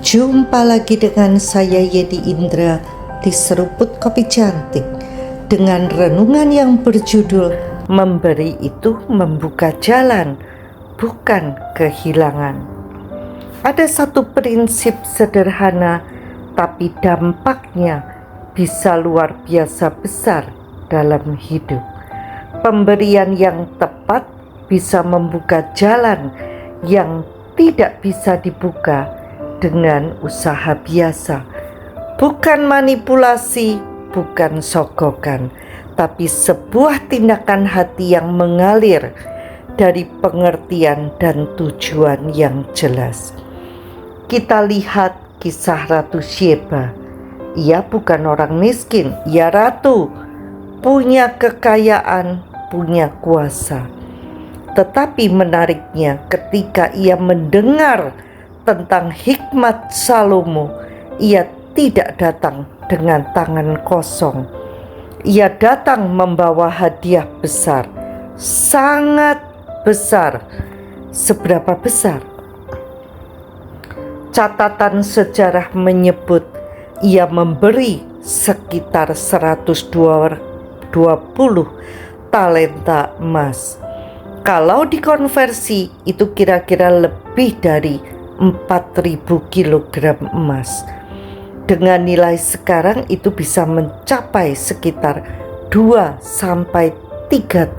Jumpa lagi dengan saya Yedi Indra di Seruput Kopi Cantik dengan renungan yang berjudul Memberi itu membuka jalan, bukan kehilangan. Ada satu prinsip sederhana tapi dampaknya bisa luar biasa besar dalam hidup. Pemberian yang tepat bisa membuka jalan yang tidak bisa dibuka dengan usaha biasa. Bukan manipulasi, bukan sogokan, tapi sebuah tindakan hati yang mengalir dari pengertian dan tujuan yang jelas. Kita lihat kisah Ratu Sheba. Ia bukan orang miskin, ia ratu, punya kekayaan, punya kuasa. Tetapi menariknya ketika ia mendengar tentang hikmat Salomo, ia tidak datang dengan tangan kosong. Ia datang membawa hadiah besar, sangat besar. Seberapa besar? Catatan sejarah menyebut ia memberi sekitar 120 talenta emas. Kalau dikonversi itu kira-kira lebih dari 4.000 kilogram emas. Dengan nilai sekarang itu bisa mencapai sekitar 2-3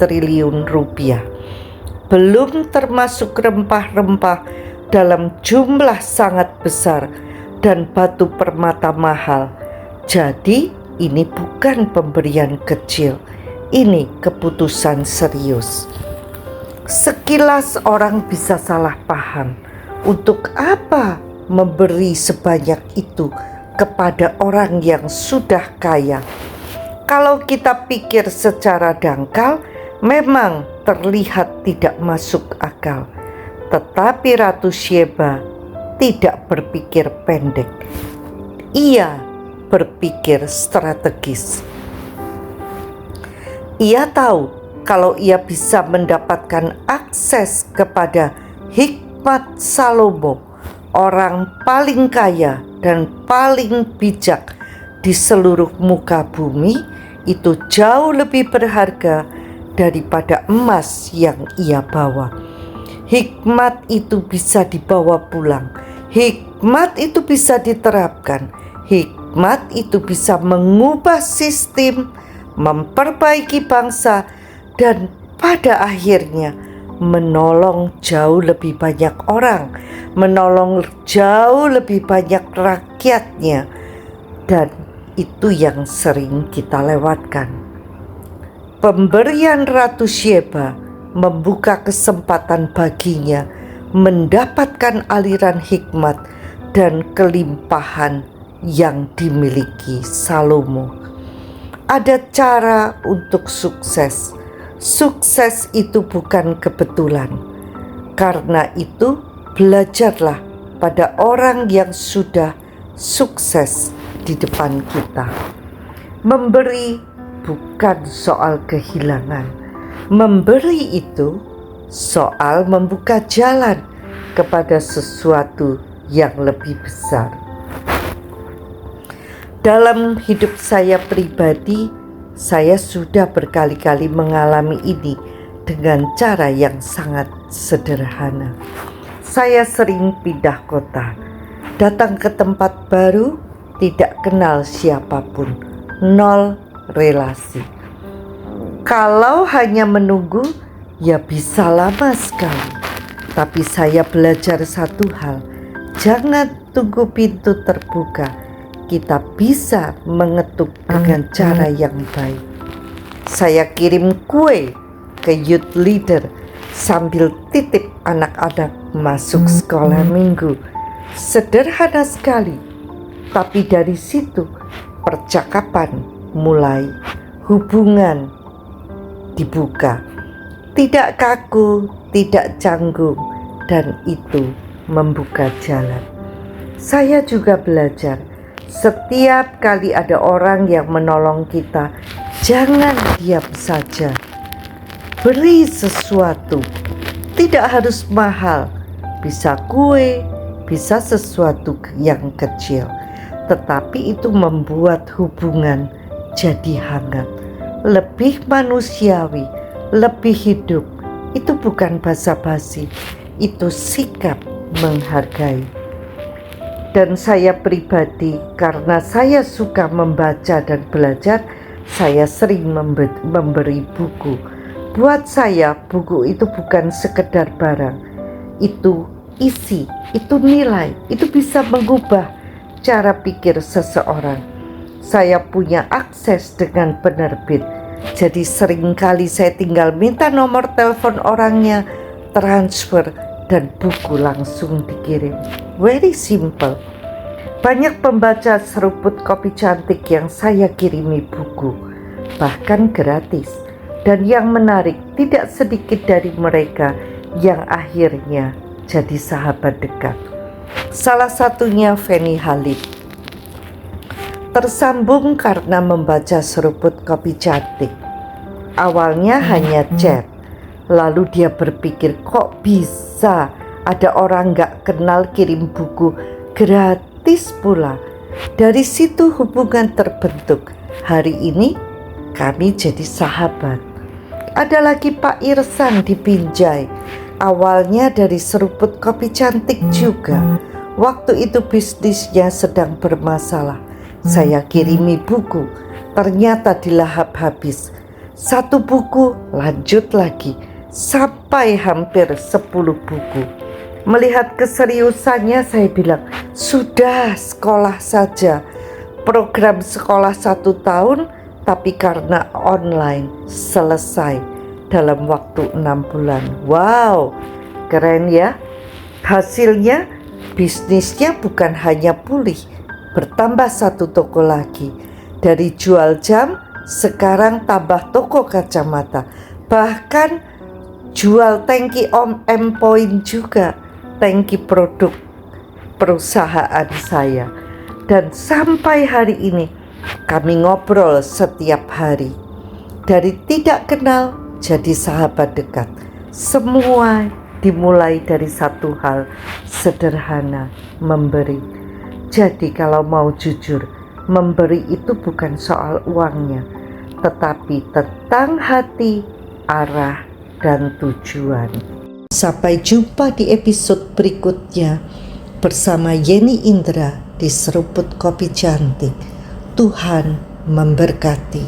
triliun rupiah. Belum termasuk rempah-rempah dalam jumlah sangat besar dan batu permata mahal. Jadi ini bukan pemberian kecil, ini keputusan serius. Sekilas orang bisa salah paham. Untuk apa memberi sebanyak itu kepada orang yang sudah kaya? Kalau kita pikir secara dangkal, memang terlihat tidak masuk akal. Tetapi Ratu Sheba tidak berpikir pendek. Ia berpikir strategis. Ia tahu kalau ia bisa mendapatkan akses kepada hikmat Salomo, orang paling kaya dan paling bijak di seluruh muka bumi, itu jauh lebih berharga daripada emas yang ia bawa. Hikmat itu bisa dibawa pulang, hikmat itu bisa diterapkan, hikmat itu bisa mengubah sistem, memperbaiki bangsa, dan pada akhirnya menolong jauh lebih banyak orang, menolong jauh lebih banyak rakyatnya. Dan itu yang sering kita lewatkan. Pemberian Ratu Sheba membuka kesempatan baginya mendapatkan aliran hikmat dan kelimpahan yang dimiliki Salomo. Ada cara untuk sukses. Sukses itu bukan kebetulan. Karena itu, belajarlah pada orang yang sudah sukses di depan kita. Memberi bukan soal kehilangan. Memberi itu soal membuka jalan kepada sesuatu yang lebih besar. Dalam hidup saya pribadi, saya sudah berkali-kali mengalami ini dengan cara yang sangat sederhana. Saya sering pindah kota, datang ke tempat baru, tidak kenal siapapun, nol relasi. Kalau hanya menunggu, ya bisa lama sekali. Tapi saya belajar satu hal, jangan tunggu pintu terbuka. Kita bisa mengetuk dengan cara yang baik. Saya kirim kue ke youth leader sambil titip anak-anak masuk sekolah minggu. Sederhana sekali, tapi dari situ percakapan mulai, hubungan dibuka. Tidak kaku, tidak canggung, dan itu membuka jalan. Saya juga belajar, setiap kali ada orang yang menolong kita, jangan diam saja. Beri sesuatu, tidak harus mahal, bisa kue, bisa sesuatu yang kecil, tetapi itu membuat hubungan jadi hangat, lebih manusiawi, lebih hidup. Itu bukan basa-basi, itu sikap menghargai. Dan saya pribadi, karena saya suka membaca dan belajar, saya sering memberi buku. Buat saya, buku itu bukan sekedar barang, itu isi, itu nilai, itu bisa mengubah cara pikir seseorang. Saya punya akses dengan penerbit, jadi seringkali saya tinggal minta nomor telepon orangnya, transfer, dan buku langsung dikirim. Very simple. Banyak pembaca seruput kopi cantik yang saya kirimi buku, bahkan gratis. Dan yang menarik, tidak sedikit dari mereka yang akhirnya jadi sahabat dekat. Salah satunya Feni Halid. Tersambung karena membaca seruput kopi cantik. Awalnya hanya chat, lalu dia berpikir, kok bisa ada orang gak kenal kirim buku gratis pula. Dari situ hubungan terbentuk. Hari ini kami jadi sahabat. Ada lagi Pak Irsan di Binjai. Awalnya dari seruput kopi cantik juga. Waktu itu bisnisnya sedang bermasalah. Saya kirimi buku, ternyata dilahap habis. Satu buku lanjut lagi, sampai hampir 10 buku. Melihat keseriusannya, saya bilang, sudah sekolah saja. Program sekolah 1 tahun, tapi karena online selesai dalam waktu 6 bulan. Wow, keren ya. Hasilnya bisnisnya bukan hanya pulih, bertambah 1 toko lagi. Dari jual jam, sekarang tambah toko kacamata. Bahkan jual tangki M-Point juga, tangki produk perusahaan saya. Dan sampai hari ini kami ngobrol setiap hari. Dari tidak kenal jadi sahabat dekat. Semua dimulai dari satu hal sederhana, memberi. Jadi kalau mau jujur, memberi itu bukan soal uangnya, tetapi tentang hati, arah, dan tujuan. Sampai jumpa di episode berikutnya bersama Yeni Indra di Seruput Kopi Cantik. Tuhan memberkati.